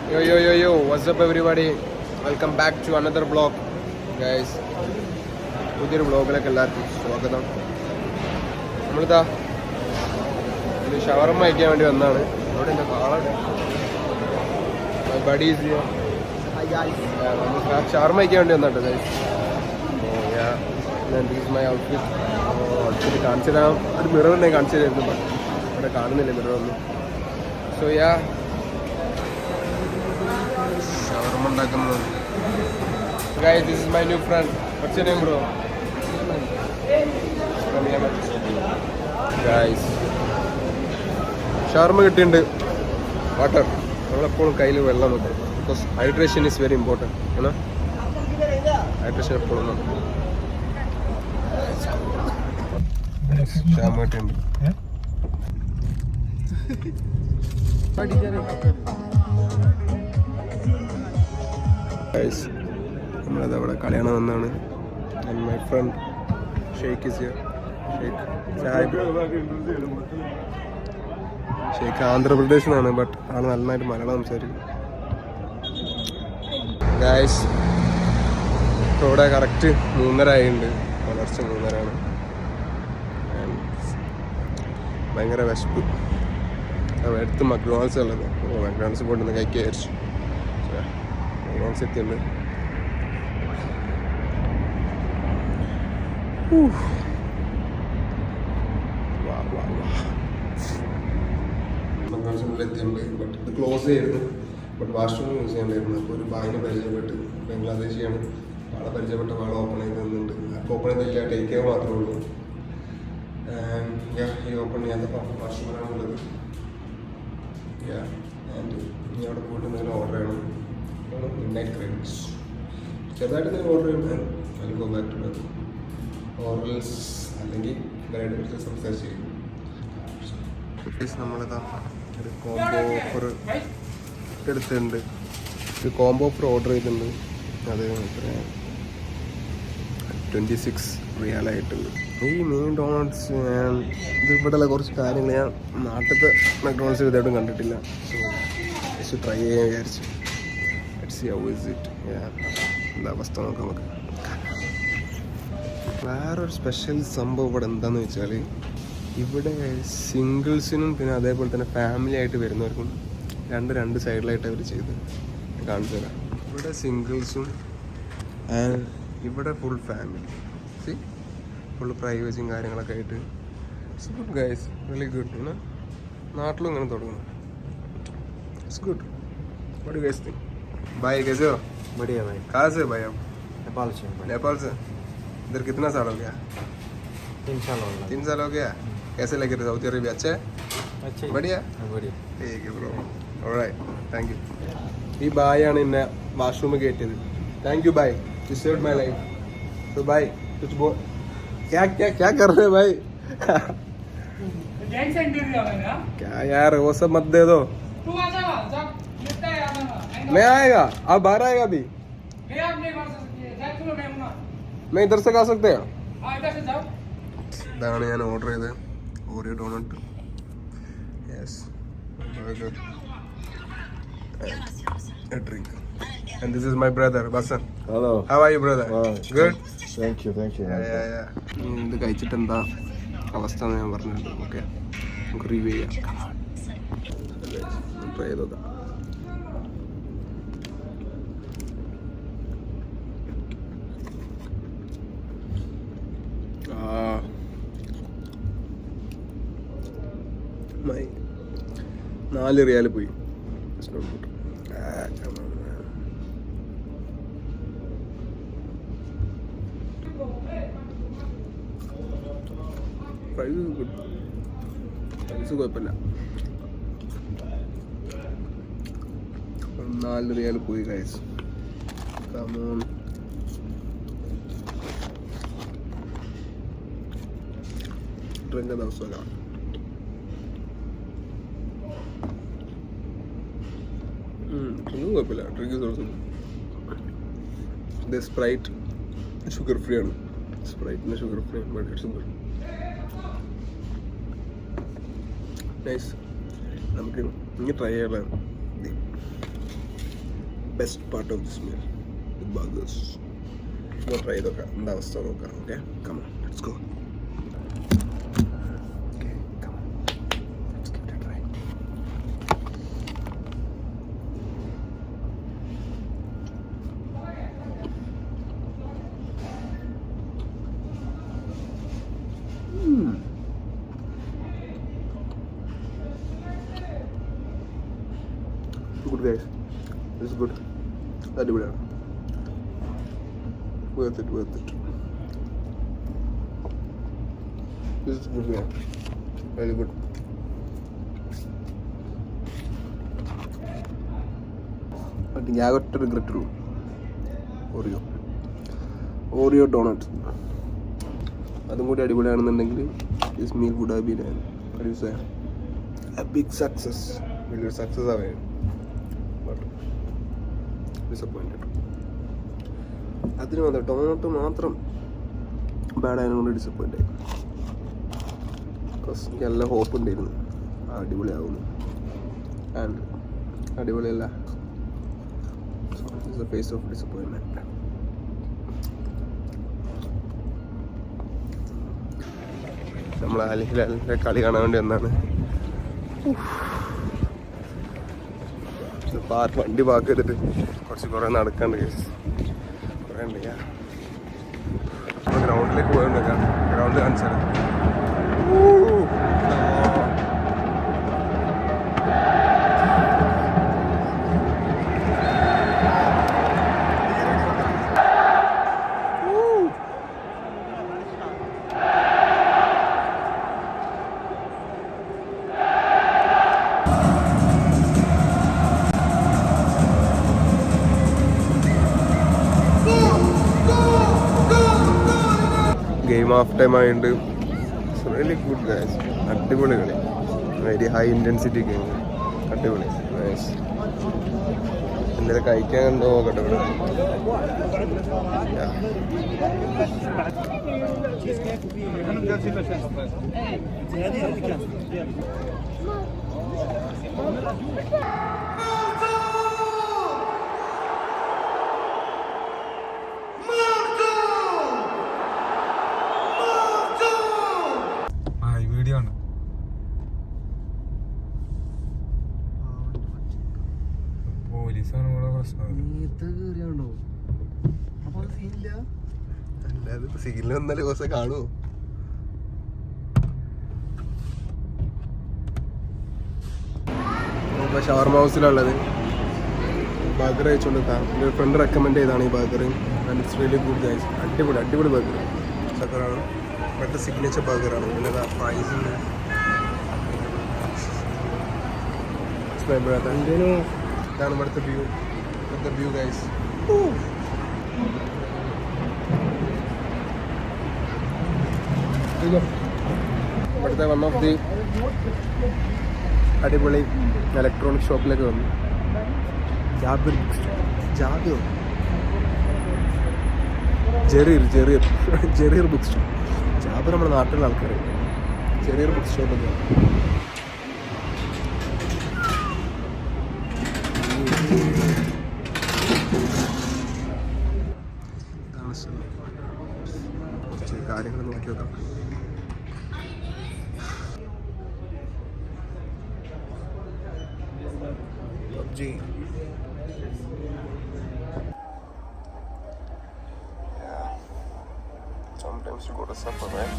Yo, what's up everybody? Welcome back to another vlog, guys. പുതിയൊരു വ്ളോഗിലേക്ക് എല്ലാവർക്കും സ്വാഗതം. നമ്മളിതാ ഒരു ഷവർമ കഴിക്കാൻ വേണ്ടി വന്നതാണ്. അവിടെ എൻ്റെ കാളുണ്ട്. ബഡീസ് നമ്മൾ ഷവർമ കഴിക്കാൻ വേണ്ടി വന്നിട്ട് ഗൈസ്. ദിസ് മൈ ഔട്ട്ഫിറ്റ് കാണിച്ചു തരാം. ഒരു മിറർ ഉണ്ടെങ്കിൽ കാണിച്ചു തരുന്നു. അവിടെ കാണുന്നില്ല മിററൊന്നും. സോ ഷവർമ ഉണ്ടാക്കുന്നത്. Guys, this is my new friend. What's your name, bro? Guys, ഷവർമ കിട്ടിയിട്ടുണ്ട്. വാട്ടർ നമ്മളെപ്പോഴും കയ്യിൽ വെള്ളം നോക്കും. Because hydration is very important. ഏന്നാ ഹൈഡ്രേഷൻ എപ്പോഴും നോക്കും. ഷാമ കിട്ടിയിട്ടുണ്ട്. Guys, നമ്മളത് അവിടെ കളിയാണ് വന്നാണ്. And my friend Sheikh is here. Sheikh ആന്ധ്രാപ്രദേശിൽ നിന്നാണ്. ബട്ട് ആൾ നന്നായിട്ട് മലയാളം സംസാരിക്കും. ഗായ്സ്, ഇപ്പോൾ ഇവിടെ കറക്റ്റ് 3:30 ആയിട്ടുണ്ട്. പുലർച്ചെ 3:30 ആണ്. ഭയങ്കര വിശപ്പ്. അടുത്ത് മക്ഡോണൾസ് ഉള്ളത്. മക്ഡോണൾസ് പോയിട്ടൊന്ന് കഴിക്കാൻ വിചാരിച്ചു. മക്ഡോണൾസ് എത്തിയുണ്ട്. എത്തിയുണ്ട്. ബട്ട് ഇത് ക്ലോസ് ചെയ്തിരുന്നു. ബട്ട് വാഷ്റൂം യൂസ് ചെയ്യാണ്ടായിരുന്നു. അപ്പോൾ ഒരു ബാഗിനെ പരിചയപ്പെട്ട്, ബംഗ്ലാദേശിയാണ് ആളെ പരിചയപ്പെട്ട ആളെ ഓപ്പൺ ചെയ്ത് തന്നിട്ടുണ്ട്. അപ്പോൾ ഓപ്പൺ ചെയ്തില്ല, ടേക്ക് കെയർ മാത്രമേ ഉള്ളൂ. ഈ ഓപ്പൺ ചെയ്യാത്ത വാഷ്റൂമിലാണുള്ളത്. ഇനി അവിടെ പോയിട്ട് എന്തെങ്കിലും ഓർഡർ ചെയ്യണം. മിഡ്നൈറ്റ് ക്രേവിങ്സ് ചെറുതായിട്ട് എന്തെങ്കിലും ഓർഡർ ചെയ്യണം. അതിൽ go back to bed orders അല്ലെങ്കിൽ ഗൈഡ് കുറിച്ച് സംസാരിച്ച് ചെയ്യും. നമ്മളിതാ ഒരു കോംബോ ഓഫർ എടുത്തിട്ടുണ്ട്. ഒരു കോംബോ ഓഫർ ഓർഡർ ചെയ്തിട്ടുണ്ട്. അത് 26 റിയാലായിട്ടുണ്ട്. ഈ മെയിൻ ഡോണറ്റ്സ് ഇത് ഇവിടെയുള്ള കുറച്ച് കാര്യങ്ങൾ ഞാൻ നാട്ടിലത്തെ മക്ഡോണൾസ് ഇതായിട്ടും കണ്ടിട്ടില്ല. സോ ട്രൈ ചെയ്യാൻ വിചാരിച്ചു. Let's see how is it. എന്താ അവസ്ഥ നോക്കാം നമുക്ക്. വേറൊരു സ്പെഷ്യൽ സംഭവം ഇവിടെ എന്താണെന്ന് വെച്ചാൽ, ഇവിടെ സിംഗിൾസിനും പിന്നെ അതേപോലെ തന്നെ ഫാമിലി ആയിട്ട് വരുന്നവർക്കും രണ്ട് സൈഡിലായിട്ട് അവർ ചെയ്ത് കാണിച്ചു തരാം. ഇവിടെ സിംഗിൾസും ആൻഡ് ഇവിടെ ഫുൾ ഫാമിലി. സി ഫുൾ പ്രൈവസിയും കാര്യങ്ങളൊക്കെ ആയിട്ട്. It's good guys, really good. നാട്ടിലും ഇങ്ങനെ തുടങ്ങണം. It's good. What do guys think? भाई कैसे हो? बढ़िया भाई. कहाँ से भाई आप? नेपाल से. नेपाल से. इधर कितना साल हो गया? 3 साल हो गया. 3 साल हो गया. कैसे लगे सऊदी अरेबिया? अच्छा है? अच्छा है. बढ़िया. बढ़िया. ठीक है ब्रो. Alright, thank you. ഈ ബായാണ് എന്നെ വാഷ്റൂമിൽ കയറ്റിയത്. Thank you bhai, you saved my life. So bhai कुछ बोल. क्या कर रहे भाई? क्या यार वो सब मत दे दो. मैं आएगा, अब बाहर आएगा अभी. मैं इधर से खा सकते हैं? ഇതാണ് ഞാൻ ഓർഡർ ചെയ്തത്. Oreo doughnut. Yes, burger, a drink. And this is my brother Basan. Hello. How are you brother? Good. Thank you. Yeah. ഇത് കഴിച്ചിട്ട് എന്താ അവസ്ഥ എന്ന് ഞാൻ പറഞ്ഞിട്ടുണ്ട്. ഓക്കെ, നമുക്ക് റിവ്യൂ ചെയ്യാം. ട്രൈ ചെയ്തോക്കാം. മൈ 4 റിയാൽ പോയി. പ്രൈസ് കുഴപ്പമില്ല. 4 റിയാൽ പോയി ഗൈസ്. കമോൺ. ഡ്രിങ്ക് ദിവസമല്ല. ഒന്നും കുഴപ്പമില്ല. ഡ്രിങ്ക് ദിവസം ഇത് സ്പ്രൈറ്റ് ഷുഗർ ഫ്രീ ആണ്. സ്പ്രൈറ്റിന് ഷുഗർ ഫ്രീ ആണ്. But it's good. നൈസ്. നമുക്ക് ഇനി ട്രൈ ചെയ്യാൻ best part of this meal with burgers. Try ചെയ്തോക്കാം എന്താ അവസ്ഥ നോക്കാം. Okay come on let's go. Good guys, this is good. അടിപൊളിയാണ്. Worth it. This is good guys, very good. But ഞാൻ ഒറ്റ റിഗ്രറ്റ് ഉള്ളൂ, ഓറിയോ ഡോണറ്റ്. അതും കൂടി അടിപൊളിയാണെന്നുണ്ടെങ്കിൽ this meal would have been a big success. വലിയൊരു സക്സസ് ആവേ. Disappointed. അതിന് മാത്രം ടൊമാറ്റോ മാത്രം ബാഡ് ആയതുകൊണ്ട് ഡിസപ്പോയിൻ്റ് ആയി. ബിക്കോസ് എനിക്ക് നല്ല ഹോപ്പ് ഉണ്ടായിരുന്നു അടിപൊളിയാവുന്നു. ആൻഡ് അടിപൊളിയല്ല. So it is the phase of disappointment. നമ്മൾ അൽഹിലാലിൻ്റെ കളി കാണാൻ വേണ്ടി വന്നാണ്. വണ്ടി പാർക്ക് ചെയ്തിട്ട് കുറേ നടക്കാണ്ട് കേസ് കുറേ ഉണ്ട്. ഗ്രൗണ്ടിലേക്ക് പോയിട്ടുണ്ടെങ്കിൽ ഗ്രൗണ്ട് കാണിച്ചാൽ ഗെയിം ഹാഫ് ടൈം ആയതുകൊണ്ട് റിയലി ഗുഡ് ഗൈസ്. അടിപൊളി കളി, വെരി ഹൈ ഇൻറ്റൻസിറ്റി ഗെയിം, അടിപൊളി നൈസ്. എന്തെങ്കിലും കഴിക്കാൻ കണ്ടോ നോക്കട്ടെ ഇവിടെ. പോലീസാണ് ഇവിടെ പ്രശ്നം. അല്ലാതെ സീനിൽ വന്നാലേ ദിവസം കാണുമോ? ഇപ്പോൾ ഷവർമ ഹൗസിലുള്ളത് ബർഗർ കഴിച്ചുകൊണ്ടിരിക്കാം. എൻ്റെ ഒരു ഫ്രണ്ട് റെക്കമെൻഡ് ചെയ്താണ് ഈ burger. And it's really good guys. അടിപൊളി ബർഗർ. ബർഗറാണ് ഇവിടുത്തെ സിഗ്നേച്ചർ ബർഗറാണ്. പിന്നെ പ്രൈസിങ് ഇതാണ് ഇവിടുത്തെ വ്യൂ ഗൈസ്. ഇവിടുത്തെ വൺ ഓഫ് ദി അടിപൊളി ഇലക്ട്രോണിക് ഷോപ്പിലേക്ക് വന്നു. ജെറീർ ബുക്ക് സ്റ്റോർ. ജാബിർ നമ്മുടെ നാട്ടിലുള്ള ആൾക്കാർ. ജെറീർ ബുക്ക് സ്റ്റോപ്പ് കാര്യങ്ങൾ നോക്കി നോക്കാം. PUBG. Yeah. Sometimes you gotta suffer, right?